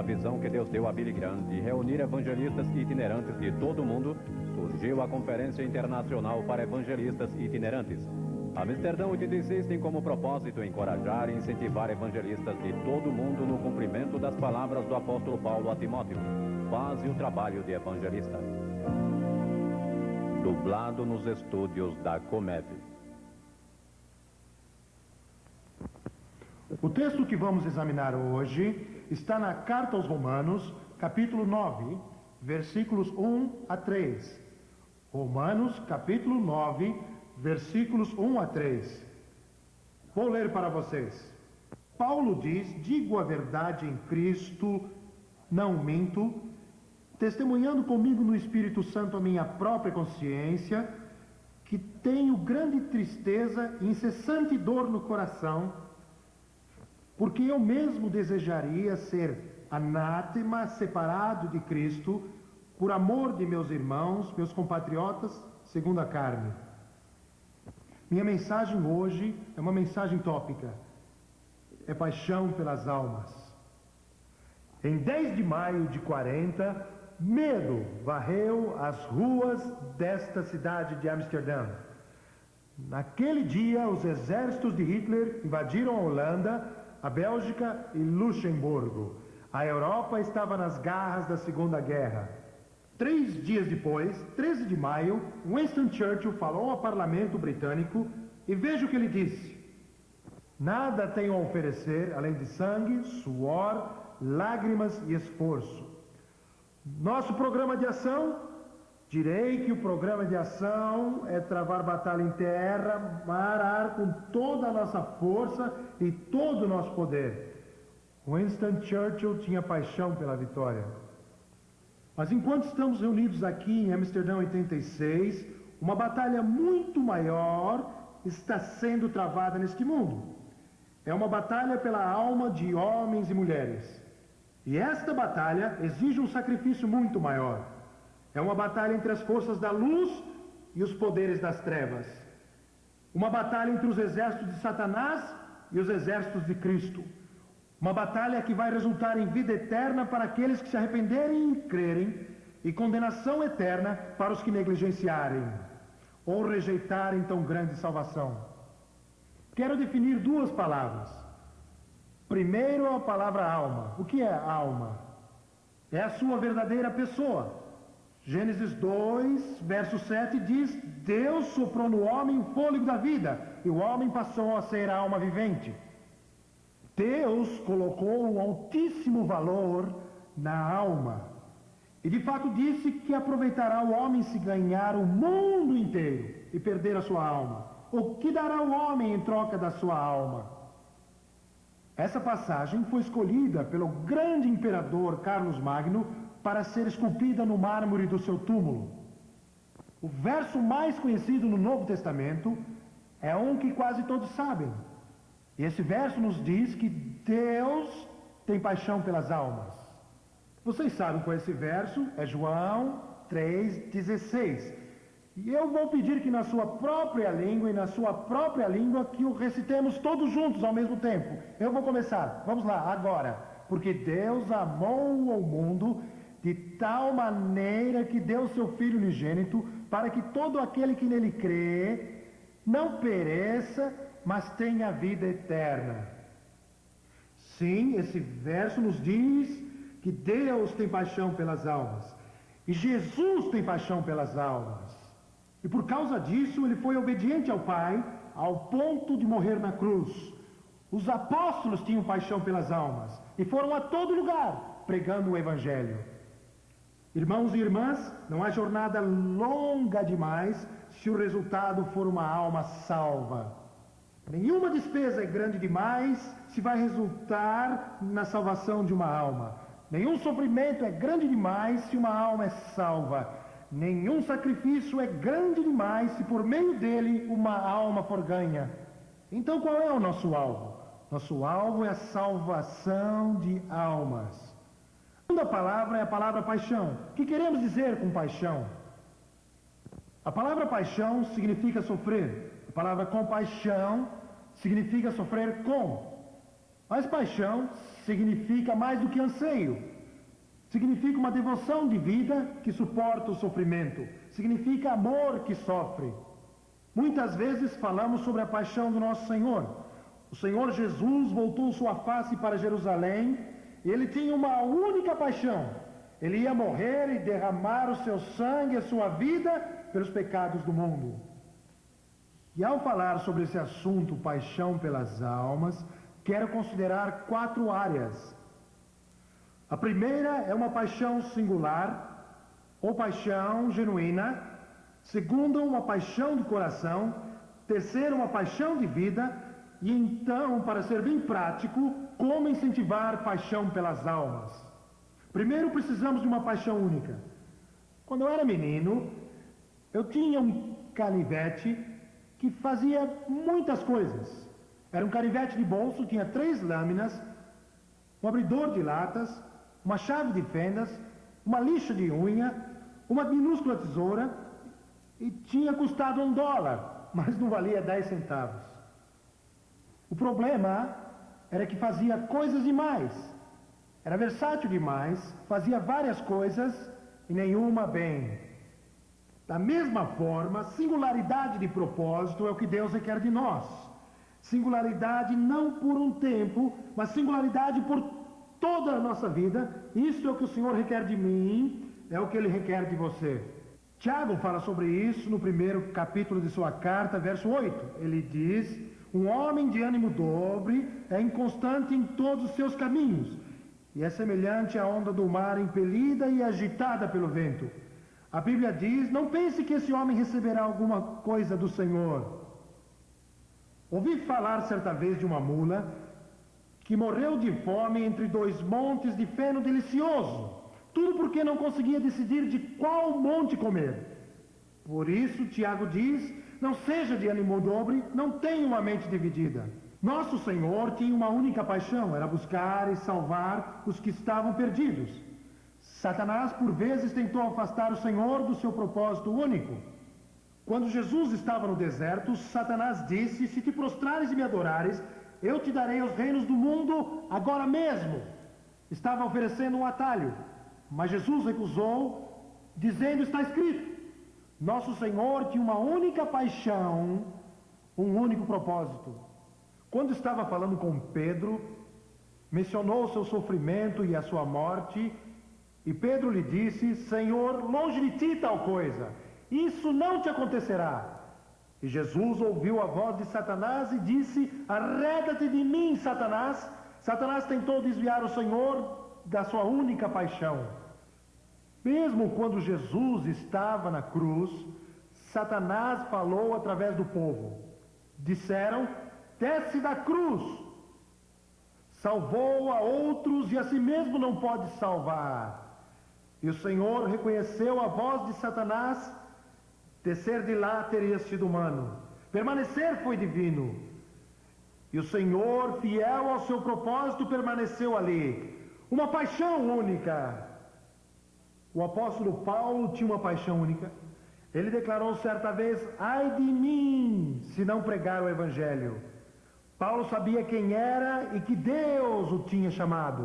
visão que Deus deu a Billy Graham de reunir evangelistas itinerantes de todo o mundo, surgiu a Conferência Internacional para Evangelistas Itinerantes. Amsterdã 86 tem como propósito encorajar e incentivar evangelistas de todo o mundo no cumprimento das palavras do apóstolo Paulo a Timóteo: faze o trabalho de evangelista. Dublado nos estúdios da Comev. O texto que vamos examinar hoje está na Carta aos Romanos, capítulo 9, versículos 1 a 3. Romanos, capítulo 9, versículos 1 a 3. Vou ler para vocês. Paulo diz: digo a verdade em Cristo, não minto, testemunhando comigo no Espírito Santo a minha própria consciência, que tenho grande tristeza e incessante dor no coração, porque eu mesmo desejaria ser anátema, separado de Cristo, por amor de meus irmãos, meus compatriotas, segundo a carne. Minha mensagem hoje é uma mensagem tópica. É paixão pelas almas. Em 10 de maio de 40, medo varreu as ruas desta cidade de Amsterdã. Naquele dia, os exércitos de Hitler invadiram a Holanda, a Bélgica e Luxemburgo. A Europa estava nas garras da Segunda Guerra. 3 dias depois, 13 de maio, Winston Churchill falou ao parlamento britânico e veja o que ele disse: nada tenho a oferecer além de sangue, suor, lágrimas e esforço. Nosso programa de ação? Direi que o programa de ação é travar batalha em terra, mar, ar, com toda a nossa força e todo o nosso poder. Winston Churchill tinha paixão pela vitória. Mas enquanto estamos reunidos aqui em Amsterdã 86, uma batalha muito maior está sendo travada neste mundo. É uma batalha pela alma de homens e mulheres. E esta batalha exige um sacrifício muito maior. É uma batalha entre as forças da luz e os poderes das trevas. Uma batalha entre os exércitos de Satanás e os exércitos de Cristo. Uma batalha que vai resultar em vida eterna para aqueles que se arrependerem e crerem, e condenação eterna para os que negligenciarem ou rejeitarem tão grande salvação. Quero definir 2 palavras. Primeiro, a palavra alma. O que é alma? É a sua verdadeira pessoa. Gênesis 2, verso 7 diz: Deus soprou no homem o fôlego da vida, e o homem passou a ser alma vivente. Deus colocou um altíssimo valor na alma, e de fato disse que aproveitará o homem se ganhar o mundo inteiro e perder a sua alma. O que dará o homem em troca da sua alma? Essa passagem foi escolhida pelo grande imperador Carlos Magno para ser esculpida no mármore do seu túmulo. O verso mais conhecido no Novo Testamento é um que quase todos sabem. E esse verso nos diz que Deus tem paixão pelas almas. Vocês sabem qual é esse verso? É João 3,16. E eu vou pedir que na sua própria língua e na sua própria língua que o recitemos todos juntos ao mesmo tempo. Eu vou começar. Vamos lá, agora. Porque Deus amou o mundo de tal maneira que deu seu Filho unigênito, para que todo aquele que nele crê não pereça, mas tenha vida eterna. Sim, esse verso nos diz que Deus tem paixão pelas almas. E Jesus tem paixão pelas almas. E por causa disso, ele foi obediente ao Pai, ao ponto de morrer na cruz. Os apóstolos tinham paixão pelas almas e foram a todo lugar pregando o Evangelho. Irmãos e irmãs, não há jornada longa demais se o resultado for uma alma salva. Nenhuma despesa é grande demais se vai resultar na salvação de uma alma. Nenhum sofrimento é grande demais se uma alma é salva. Nenhum sacrifício é grande demais se por meio dele uma alma for ganha. Então qual é o nosso alvo? Nosso alvo é a salvação de almas. A segunda palavra é a palavra paixão. O que queremos dizer com paixão? A palavra paixão significa sofrer. A palavra compaixão significa sofrer com. Mas paixão significa mais do que anseio. Significa uma devoção de vida que suporta o sofrimento. Significa amor que sofre. Muitas vezes falamos sobre a paixão do nosso Senhor. O Senhor Jesus voltou sua face para Jerusalém e ele tinha uma única paixão. Ele ia morrer e derramar o seu sangue, a sua vida, pelos pecados do mundo. E ao falar sobre esse assunto, paixão pelas almas, quero considerar 4 áreas. A primeira é uma paixão singular, ou paixão genuína. Segunda, uma paixão de coração. Terceira, uma paixão de vida. E então, para ser bem prático, como incentivar paixão pelas almas? Primeiro, precisamos de uma paixão única. Quando eu era menino, eu tinha um canivete que fazia muitas coisas. Era um canivete de bolso, tinha 3 lâminas, um abridor de latas, uma chave de fendas, uma lixa de unha, uma minúscula tesoura, e tinha custado $1, mas não valia 10 centavos. O problema era que fazia coisas demais. Era versátil demais, fazia várias coisas e nenhuma bem. Da mesma forma, singularidade de propósito é o que Deus requer de nós. Singularidade não por um tempo, mas singularidade por toda a nossa vida. Isso é o que o Senhor requer de mim, é o que Ele requer de você. Tiago fala sobre isso no primeiro capítulo de sua carta, verso 8. Ele diz: um homem de ânimo dobre é inconstante em todos os seus caminhos, e é semelhante à onda do mar impelida e agitada pelo vento. A Bíblia diz: não pense que esse homem receberá alguma coisa do Senhor. Ouvi falar certa vez de uma mula que morreu de fome entre 2 montes de feno delicioso. Tudo porque não conseguia decidir de qual monte comer. Por isso, Tiago diz: não seja de ânimo dobre, não tenha uma mente dividida. Nosso Senhor tinha uma única paixão, era buscar e salvar os que estavam perdidos. Satanás, por vezes, tentou afastar o Senhor do seu propósito único. Quando Jesus estava no deserto, Satanás disse: se te prostrares e me adorares, eu te darei os reinos do mundo agora mesmo. Estava oferecendo um atalho, mas Jesus recusou, dizendo: está escrito. Nosso Senhor tinha uma única paixão, um único propósito. Quando estava falando com Pedro, mencionou o seu sofrimento e a sua morte, e Pedro lhe disse: Senhor, longe de ti tal coisa, isso não te acontecerá. E Jesus ouviu a voz de Satanás e disse: arreda-te de mim, Satanás. Satanás tentou desviar o Senhor da sua única paixão. Mesmo quando Jesus estava na cruz, Satanás falou através do povo. Disseram: desce da cruz. Salvou a outros e a si mesmo não pode salvar. E o Senhor reconheceu a voz de Satanás. Descer de lá teria sido humano, permanecer foi divino. E o Senhor, fiel ao seu propósito, permaneceu ali. Uma paixão única. O apóstolo Paulo tinha uma paixão única. Ele declarou certa vez: ai de mim, se não pregar o Evangelho. Paulo sabia quem era e que Deus o tinha chamado.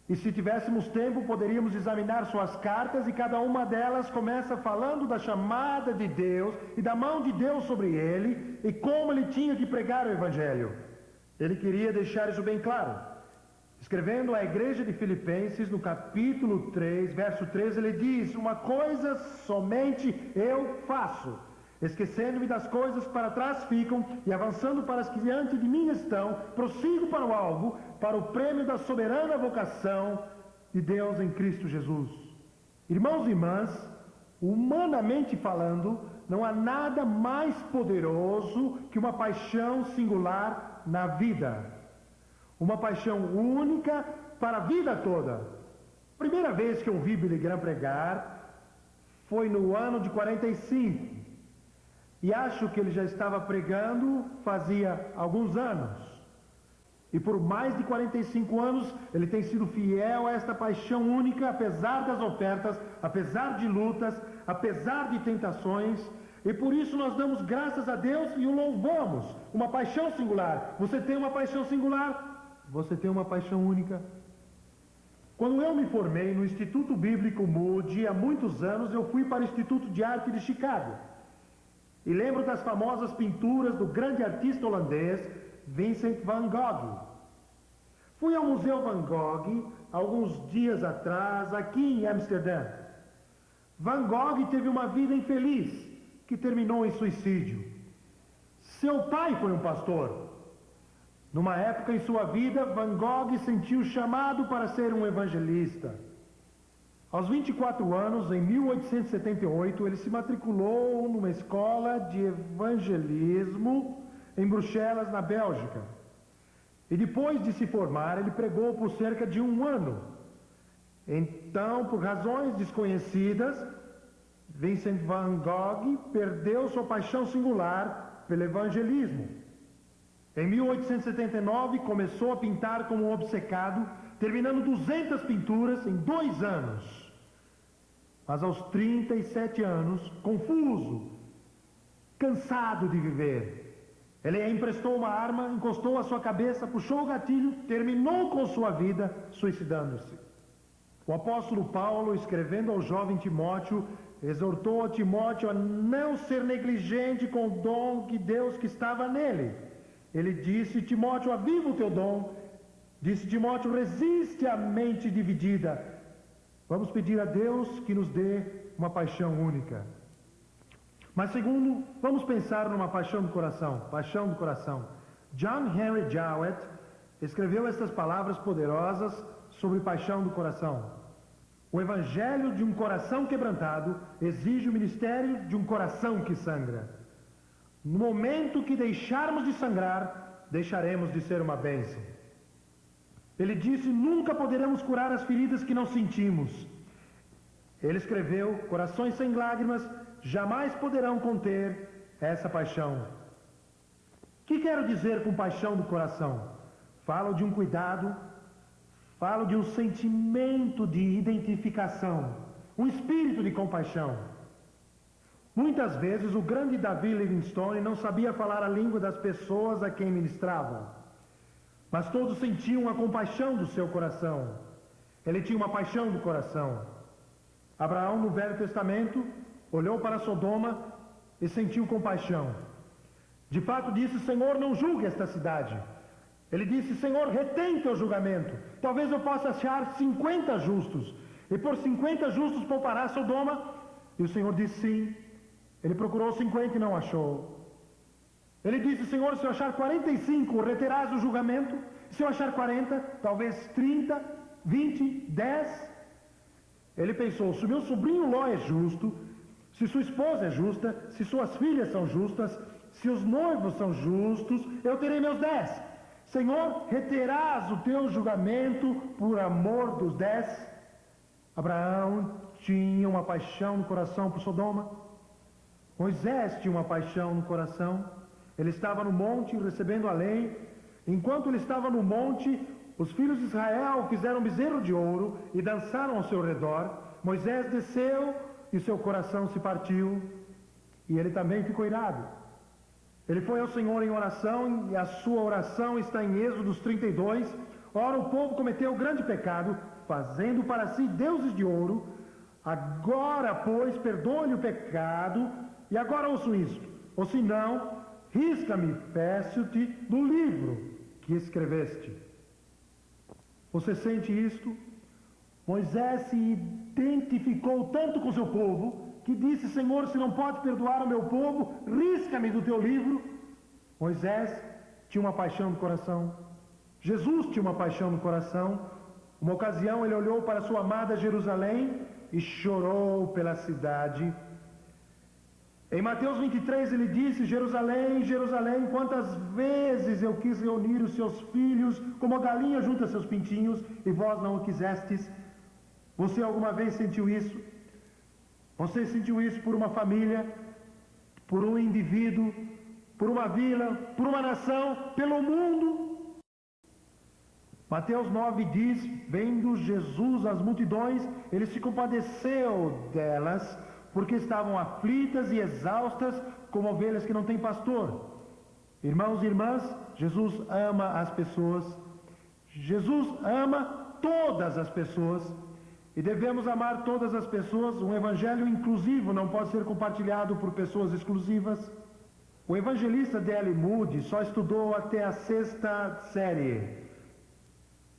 E se tivéssemos tempo, poderíamos examinar suas cartas, e cada uma delas começa falando da chamada de Deus e da mão de Deus sobre ele, e como ele tinha que pregar o Evangelho. Ele queria deixar isso bem claro. Escrevendo à igreja de Filipenses, no capítulo 3, verso 13, ele diz: uma coisa somente eu faço, esquecendo-me das coisas que para trás ficam e avançando para as que diante de mim estão, prossigo para o alvo, para o prêmio da soberana vocação de Deus em Cristo Jesus. Irmãos e irmãs, humanamente falando, não há nada mais poderoso que uma paixão singular na vida. Uma paixão única para a vida toda. Primeira vez que eu ouvi Billy Graham pregar foi no ano de 45. E acho que ele já estava pregando fazia alguns anos. E por mais de 45 anos, ele tem sido fiel a esta paixão única, apesar das ofertas, apesar de lutas, apesar de tentações. E por isso nós damos graças a Deus e o louvamos. Uma paixão singular. Você tem uma paixão singular? Você tem uma paixão única? Quando eu me formei no Instituto Bíblico Moody, há muitos anos, eu fui para o Instituto de Arte de Chicago. E lembro das famosas pinturas do grande artista holandês Vincent van Gogh. Fui ao Museu Van Gogh alguns dias atrás, aqui em Amsterdã. Van Gogh teve uma vida infeliz, que terminou em suicídio. Seu pai foi um pastor. Numa época em sua vida, Van Gogh sentiu chamado para ser um evangelista. Aos 24 anos, em 1878, ele se matriculou numa escola de evangelismo em Bruxelas, na Bélgica. E depois de se formar, ele pregou por cerca de 1 ano. Então, por razões desconhecidas, Vincent van Gogh perdeu sua paixão singular pelo evangelismo. Em 1879, começou a pintar como um obcecado, terminando 200 pinturas em 2 anos. Mas aos 37 anos, confuso, cansado de viver, ele emprestou uma arma, encostou a sua cabeça, puxou o gatilho, terminou com sua vida, suicidando-se. O apóstolo Paulo, escrevendo ao jovem Timóteo, exortou a Timóteo a não ser negligente com o dom de Deus que estava nele. Ele disse: Timóteo, aviva o teu dom. Disse Timóteo: resiste à mente dividida. Vamos pedir a Deus que nos dê uma paixão única. Mas segundo, vamos pensar numa paixão do coração. Paixão do coração. John Henry Jowett escreveu estas palavras poderosas sobre paixão do coração. O evangelho de um coração quebrantado exige o ministério de um coração que sangra. No momento que deixarmos de sangrar, deixaremos de ser uma bênção. Ele disse: nunca poderemos curar as feridas que não sentimos. Ele escreveu: corações sem lágrimas jamais poderão conter essa paixão. O que quero dizer com paixão do coração? Falo de um cuidado, falo de um sentimento de identificação, um espírito de compaixão. Muitas vezes o grande Davi Livingstone não sabia falar a língua das pessoas a quem ministrava, mas todos sentiam a compaixão do seu coração. Ele tinha uma paixão do coração. Abraão, no Velho Testamento, olhou para Sodoma e sentiu compaixão. De fato disse: Senhor, não julgue esta cidade. Ele disse: Senhor, retém teu julgamento. Talvez eu possa achar 50 justos, e por 50 justos poupará Sodoma. E o Senhor disse sim. Ele procurou 50 e não achou. Ele disse: Senhor, se eu achar 45, reterás o julgamento? Se eu achar 40, talvez 30, 20, 10. Ele pensou: se o meu sobrinho Ló é justo, se sua esposa é justa, se suas filhas são justas, se os noivos são justos, eu terei meus 10. Senhor, reterás o teu julgamento por amor dos 10? Abraão tinha uma paixão no coração por Sodoma. Moisés tinha uma paixão no coração. Ele estava no monte recebendo a lei. Enquanto ele estava no monte, os filhos de Israel fizeram um bezerro de ouro e dançaram ao seu redor. Moisés desceu e seu coração se partiu. E ele também ficou irado. Ele foi ao Senhor em oração, e a sua oração está em Êxodo 32. Ora, o povo cometeu grande pecado, fazendo para si deuses de ouro. Agora, pois, perdoe-lhe o pecado, e agora ouço isto. Ou se não, risca-me, peço-te, do livro que escreveste. Você sente isto? Moisés se identificou tanto com seu povo, que disse: Senhor, se não pode perdoar o meu povo, risca-me do teu livro. Moisés tinha uma paixão no coração. Jesus tinha uma paixão no coração. Uma ocasião ele olhou para sua amada Jerusalém e chorou pela cidade. Em Mateus 23 ele disse: Jerusalém, Jerusalém, quantas vezes eu quis reunir os seus filhos como a galinha junta seus pintinhos, e vós não o quisestes. Você alguma vez sentiu isso? Você sentiu isso por uma família, por um indivíduo, por uma vila, por uma nação, pelo mundo? Mateus 9 diz: vendo Jesus as multidões, ele se compadeceu delas, porque estavam aflitas e exaustas, como ovelhas que não têm pastor. Irmãos e irmãs, Jesus ama as pessoas. Jesus ama todas as pessoas e devemos amar todas as pessoas. Um evangelho inclusivo não pode ser compartilhado por pessoas exclusivas. O evangelista D.L. Moody só estudou até a 6ª série.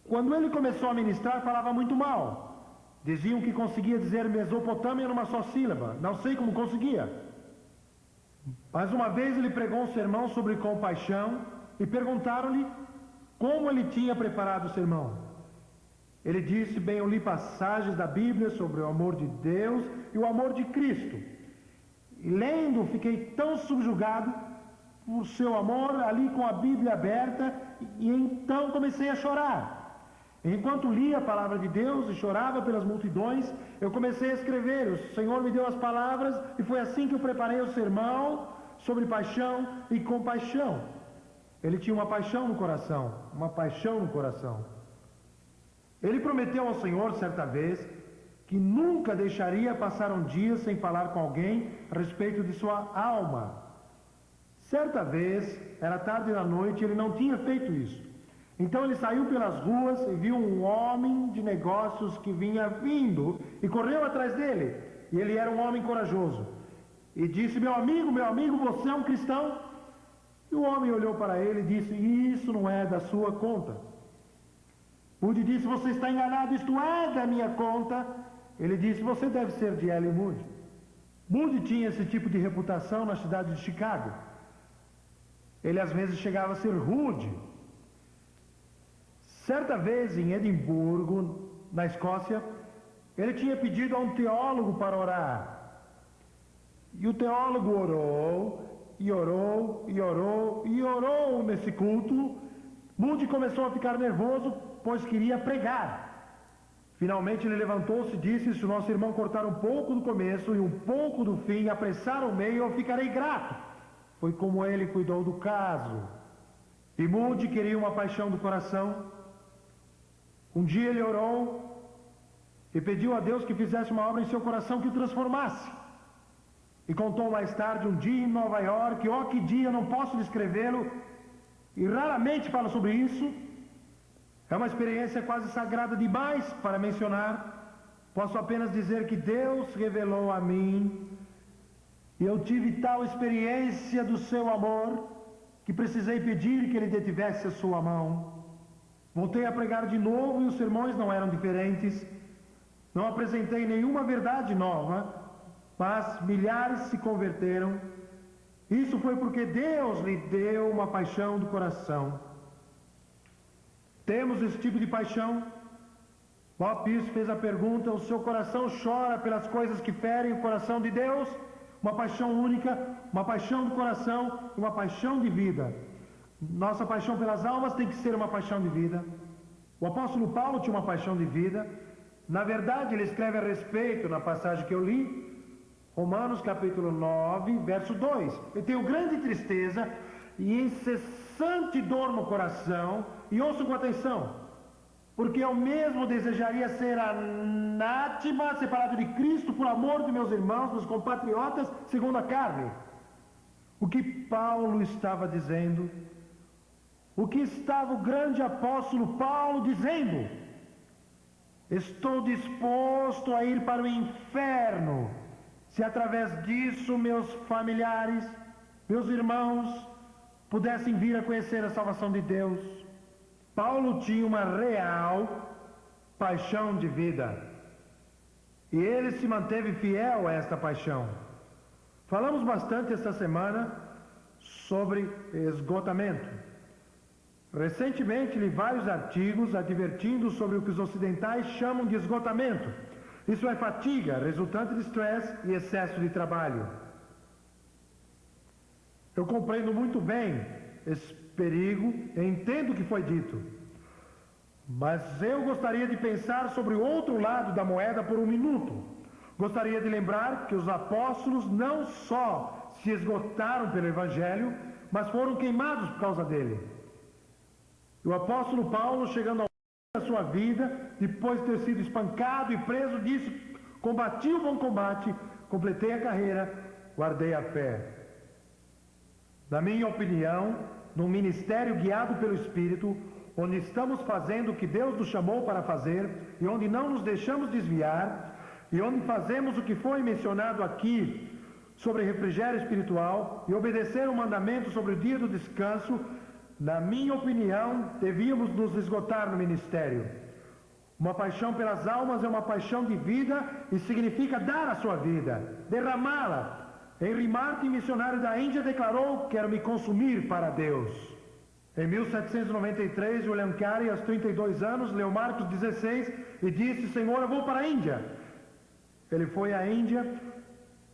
Quando ele começou a ministrar, falava muito mal. Diziam que conseguia dizer Mesopotâmia numa só sílaba. Não sei como conseguia. Mas uma vez ele pregou um sermão sobre compaixão e perguntaram-lhe como ele tinha preparado o sermão. Ele disse: bem, eu li passagens da Bíblia sobre o amor de Deus e o amor de Cristo. E lendo, fiquei tão subjugado por seu amor, ali com a Bíblia aberta, e então comecei a chorar. Enquanto lia a palavra de Deus e chorava pelas multidões, eu comecei a escrever. O Senhor me deu as palavras e foi assim que eu preparei o sermão sobre paixão e compaixão. Ele tinha uma paixão no coração, uma paixão no coração. Ele prometeu ao Senhor certa vez que nunca deixaria passar um dia sem falar com alguém a respeito de sua alma. Certa vez, era tarde da noite, ele não tinha feito isso. Então ele saiu pelas ruas e viu um homem de negócios que vinha vindo e correu atrás dele. E ele era um homem corajoso. E disse: meu amigo, você é um cristão? E o homem olhou para ele e disse: isso não é da sua conta. Moody disse: você está enganado, isto é da minha conta. Ele disse: você deve ser de L. Moody. Moody tinha esse tipo de reputação na cidade de Chicago. Ele às vezes chegava a ser rude. Certa vez em Edimburgo, na Escócia, ele tinha pedido a um teólogo para orar. E o teólogo orou, e orou, e orou, e orou nesse culto. Moody começou a ficar nervoso, pois queria pregar. Finalmente ele levantou-se e disse: se o nosso irmão cortar um pouco do começo e um pouco do fim, apressar o meio, eu ficarei grato. Foi como ele cuidou do caso. E Moody queria uma paixão do coração. Um dia ele orou e pediu a Deus que fizesse uma obra em seu coração que o transformasse. E contou mais tarde um dia em Nova York. Oh, que dia, não posso descrevê-lo, e raramente falo sobre isso. É uma experiência quase sagrada demais para mencionar. Posso apenas dizer que Deus revelou a mim, e eu tive tal experiência do seu amor, que precisei pedir que ele detivesse a sua mão. Voltei a pregar de novo e os sermões não eram diferentes. Não apresentei nenhuma verdade nova, mas milhares se converteram. Isso foi porque Deus lhe deu uma paixão do coração. Temos esse tipo de paixão? Bob Pierce fez a pergunta: o seu coração chora pelas coisas que ferem o coração de Deus? Uma paixão única, uma paixão do coração e uma paixão de vida. Nossa paixão pelas almas tem que ser uma paixão de vida. O apóstolo Paulo tinha uma paixão de vida. Na verdade, ele escreve a respeito, na passagem que eu li, Romanos capítulo 9, verso 2. Eu tenho grande tristeza e incessante dor no coração, e ouço com atenção, porque eu mesmo desejaria ser anátema, separado de Cristo, por amor de meus irmãos, meus compatriotas, segundo a carne. O que Paulo estava dizendo? O que estava o grande apóstolo Paulo dizendo? Estou disposto a ir para o inferno, se através disso meus familiares, meus irmãos, pudessem vir a conhecer a salvação de Deus. Paulo tinha uma real paixão de vida, e ele se manteve fiel a esta paixão. Falamos bastante esta semana sobre esgotamento. Recentemente li vários artigos advertindo sobre o que os ocidentais chamam de esgotamento. Isso é fatiga, resultante de estresse e excesso de trabalho. Eu compreendo muito bem esse perigo e entendo o que foi dito. Mas eu gostaria de pensar sobre o outro lado da moeda por um minuto. Gostaria de lembrar que os apóstolos não só se esgotaram pelo Evangelho, mas foram queimados por causa dele. O apóstolo Paulo, chegando ao fim da sua vida, depois de ter sido espancado e preso, disse: combati o bom combate, completei a carreira, guardei a fé. Na minha opinião, num ministério guiado pelo Espírito, onde estamos fazendo o que Deus nos chamou para fazer e onde não nos deixamos desviar e onde fazemos o que foi mencionado aqui sobre refrigério espiritual e obedecer o mandamento sobre o dia do descanso, na minha opinião, devíamos nos esgotar no ministério. Uma paixão pelas almas é uma paixão de vida e significa dar a sua vida, derramá-la. Henry Martin, missionário da Índia, declarou: quero me consumir para Deus. Em 1793, William Carey, aos 32 anos, leu Marcos 16 e disse: Senhor, eu vou para a Índia. Ele foi à Índia,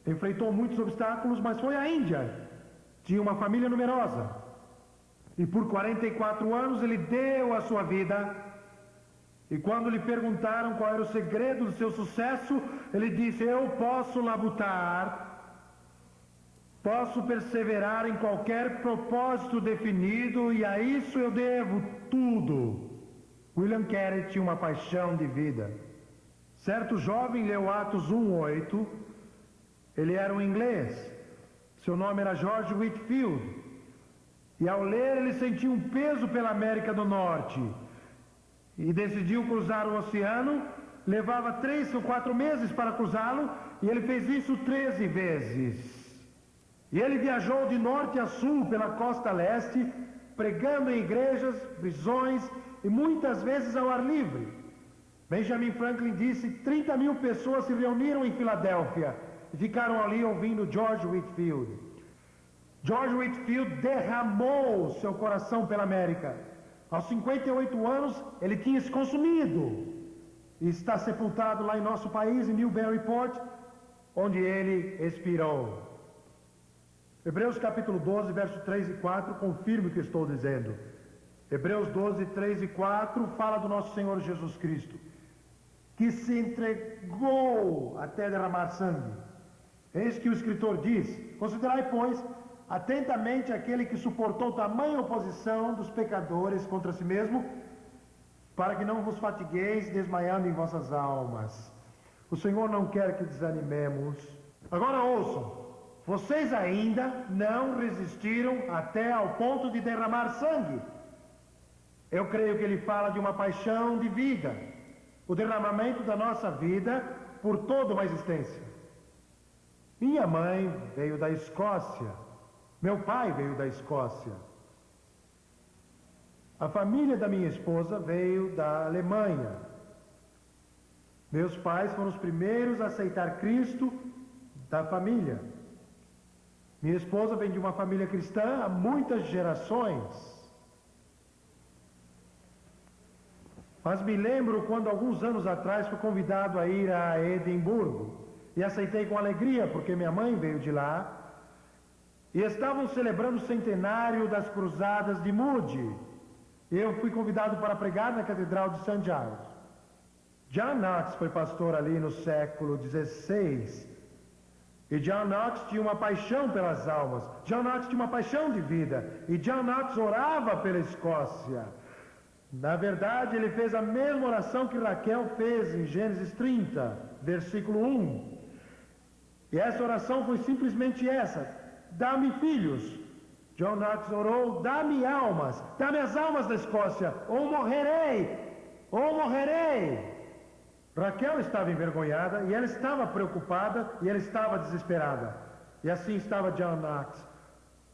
enfrentou muitos obstáculos, mas foi à Índia. Tinha uma família numerosa. E por 44 anos ele deu a sua vida. E quando lhe perguntaram qual era o segredo do seu sucesso, ele disse: eu posso labutar, posso perseverar em qualquer propósito definido e a isso eu devo tudo. William Carey tinha uma paixão de vida. Certo jovem leu Atos 1:8. Ele era um inglês. Seu nome era George Whitefield. E ao ler ele sentiu um peso pela América do Norte. E decidiu cruzar o oceano. Levava 3 ou 4 meses para cruzá-lo. E ele fez isso 13 vezes. E ele viajou de norte a sul pela costa leste, pregando em igrejas, prisões e muitas vezes ao ar livre. Benjamin Franklin disse: 30 mil pessoas se reuniram em Filadélfia e ficaram ali ouvindo George Whitefield. George Whitefield derramou seu coração pela América. Aos 58 anos, ele tinha se consumido. E está sepultado lá em nosso país, em Newburyport, onde ele expirou. Hebreus capítulo 12, verso 3 e 4, confirma o que estou dizendo. Hebreus 12, 3 e 4, fala do nosso Senhor Jesus Cristo, que se entregou até derramar sangue. Eis que o escritor diz: considerai, pois, atentamente aquele que suportou tamanha oposição dos pecadores contra si mesmo, para que não vos fatigueis desmaiando em vossas almas. O Senhor não quer que desanimemos. Agora ouçam. Vocês ainda não resistiram até ao ponto de derramar sangue. Eu creio que ele fala de uma paixão de vida, o derramamento da nossa vida por toda uma existência. Minha mãe veio da Escócia, meu pai veio da Escócia. A família da minha esposa veio da Alemanha. Meus pais foram os primeiros a aceitar Cristo da família. Minha esposa vem de uma família cristã há muitas gerações. Mas me lembro quando, alguns anos atrás, fui convidado a ir a Edimburgo. E aceitei com alegria, porque minha mãe veio de lá. E estavam celebrando o centenário das Cruzadas de Moody. Eu fui convidado para pregar na Catedral de St. Giles. John Knox foi pastor ali no século XVI. E John Knox tinha uma paixão pelas almas. John Knox tinha uma paixão de vida. E John Knox orava pela Escócia. Na verdade, ele fez a mesma oração que Raquel fez em Gênesis 30, versículo 1. E essa oração foi simplesmente essa: dá-me filhos. John Knox orou: dá-me almas, dá-me as almas da Escócia, ou morrerei, ou morrerei. Raquel estava envergonhada, e ela estava preocupada, e ela estava desesperada. E assim estava John Knox.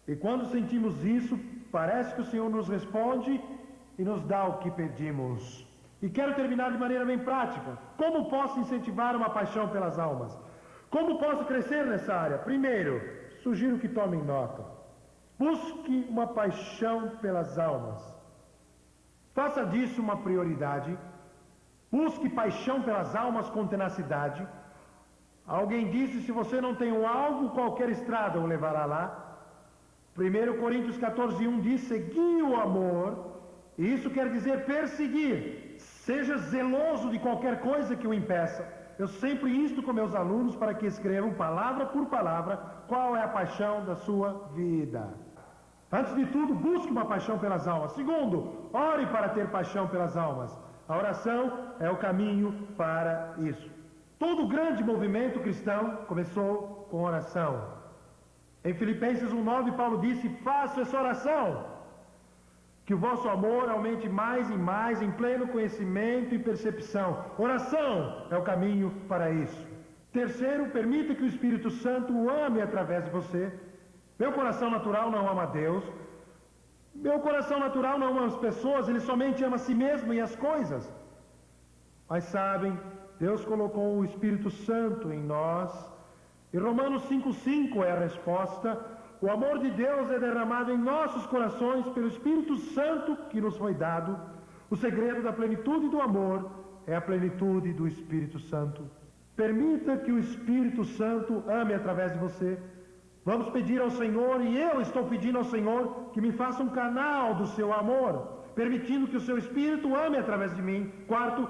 E quando sentimos isso, parece que o Senhor nos responde e nos dá o que pedimos. E quero terminar de maneira bem prática. Como posso incentivar uma paixão pelas almas? Como posso crescer nessa área? Primeiro, sugiro que tomem nota. Busque uma paixão pelas almas. Faça disso uma prioridade. Busque paixão pelas almas com tenacidade. Alguém disse: se você não tem um alvo, qualquer estrada o levará lá. 1 Coríntios 14:1 diz: segui o amor. E isso quer dizer perseguir. Seja zeloso de qualquer coisa que o impeça. Eu sempre insto com meus alunos para que escrevam palavra por palavra qual é a paixão da sua vida. Antes de tudo, busque uma paixão pelas almas. Segundo, ore para ter paixão pelas almas. A oração é o caminho para isso. Todo grande movimento cristão começou com oração. Em Filipenses 1:9, Paulo disse: faço essa oração, Que o vosso amor aumente mais e mais em pleno conhecimento e percepção. Oração é o caminho para isso. Terceiro, permita que o Espírito Santo o ame através de você. Meu coração natural não ama a Deus. Meu coração natural não ama as pessoas, ele somente ama a si mesmo e as coisas. Mas sabem, Deus colocou o Espírito Santo em nós. E Romanos 5,5 é a resposta. O amor de Deus é derramado em nossos corações pelo Espírito Santo que nos foi dado. O segredo da plenitude do amor é a plenitude do Espírito Santo. Permita que o Espírito Santo ame através de você. Vamos pedir ao Senhor, e eu estou pedindo ao Senhor, que me faça um canal do seu amor, permitindo que o seu Espírito ame através de mim. Quarto,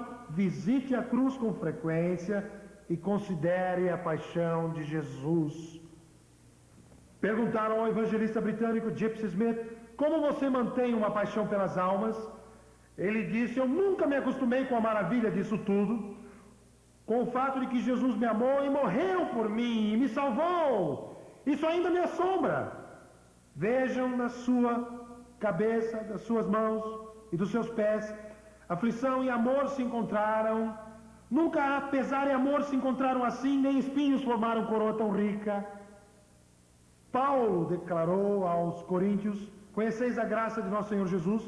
visite a cruz com frequência e considere a paixão de Jesus. Perguntaram ao evangelista britânico Gypsy Smith, como você mantém uma paixão pelas almas? Ele disse, eu nunca me acostumei com a maravilha disso tudo, com o fato de que Jesus me amou e morreu por mim e me salvou. Isso ainda me assombra. Vejam na sua cabeça, das suas mãos e dos seus pés, aflição e amor se encontraram. Nunca há pesar e amor se encontraram assim, nem espinhos formaram coroa tão rica. Paulo declarou aos coríntios, conheceis a graça de nosso Senhor Jesus,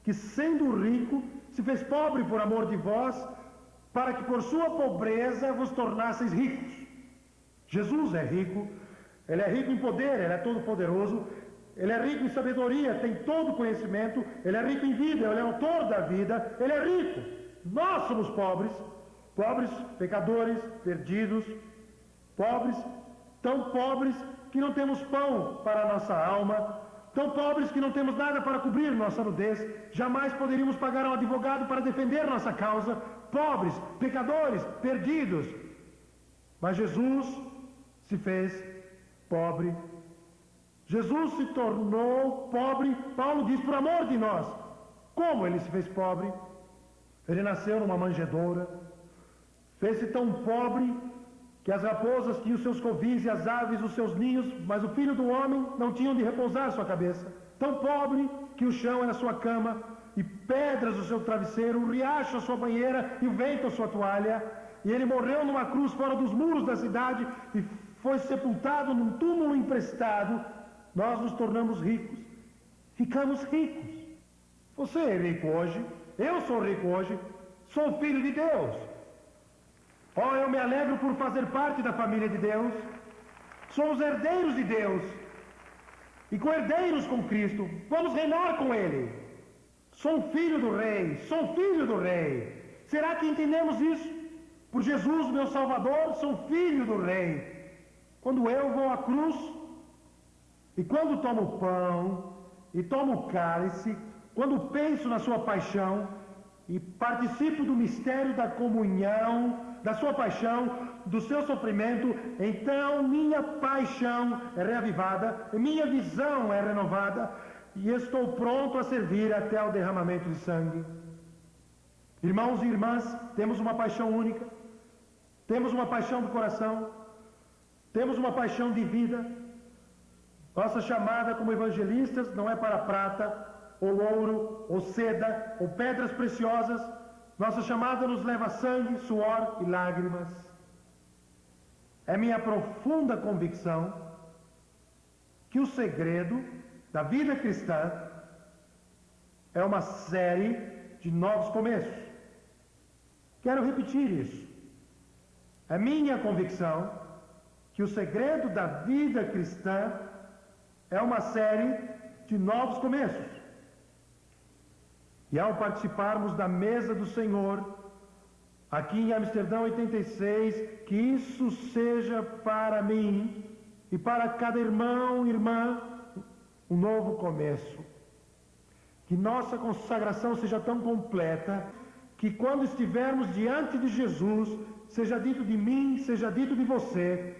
que sendo rico, se fez pobre por amor de vós, para que por sua pobreza vos tornasseis ricos. Jesus é rico, ele é rico em poder, ele é todo poderoso, ele é rico em sabedoria, tem todo conhecimento, ele é rico em vida, ele é autor da vida, ele é rico. Nós somos pobres, pecadores, perdidos, pobres, tão pobres que não temos pão para a nossa alma, tão pobres que não temos nada para cobrir nossa nudez, jamais poderíamos pagar um advogado para defender nossa causa, pobres, pecadores, perdidos. Mas Jesus se fez pobre. Jesus se tornou pobre, Paulo diz, por amor de nós. Como ele se fez pobre? Ele nasceu numa manjedoura, fez-se tão pobre que as raposas tinham seus covis e as aves os seus ninhos, mas o filho do homem não tinha onde repousar sua cabeça. Tão pobre que o chão era sua cama, e pedras o seu travesseiro, o riacho a sua banheira e o vento a sua toalha. E ele morreu numa cruz fora dos muros da cidade e foi sepultado num túmulo emprestado. Nós nos tornamos ricos, ficamos ricos. Você é rico hoje, eu sou rico hoje, sou filho de Deus. Oh, eu me alegro por fazer parte da família de Deus. Somos herdeiros de Deus e co-herdeiros com Cristo. Vamos reinar com Ele. Sou um filho do Rei, sou filho do Rei. Será que entendemos isso? Por Jesus, meu Salvador, sou filho do Rei. Quando eu vou à cruz, e quando tomo o pão, e tomo o cálice, quando penso na sua paixão, e participo do mistério da comunhão, da sua paixão, do seu sofrimento, então minha paixão é reavivada, minha visão é renovada, e estou pronto a servir até o derramamento de sangue. Irmãos e irmãs, temos uma paixão única, temos uma paixão do coração, temos uma paixão de vida. Nossa chamada como evangelistas não é para prata, ou ouro, ou seda, ou pedras preciosas. Nossa chamada nos leva a sangue, suor e lágrimas. É minha profunda convicção que o segredo da vida cristã é uma série de novos começos. Quero repetir isso. É minha convicção que o segredo da vida cristã é uma série de novos começos. E ao participarmos da mesa do Senhor, aqui em Amsterdã 86, que isso seja para mim e para cada irmão e irmã um novo começo. Que nossa consagração seja tão completa que quando estivermos diante de Jesus, seja dito de mim, seja dito de você,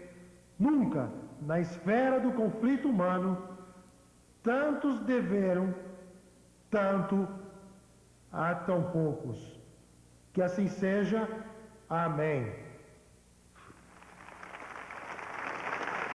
nunca na esfera do conflito humano, tantos deveram, tanto há tão poucos. Que assim seja. Amém.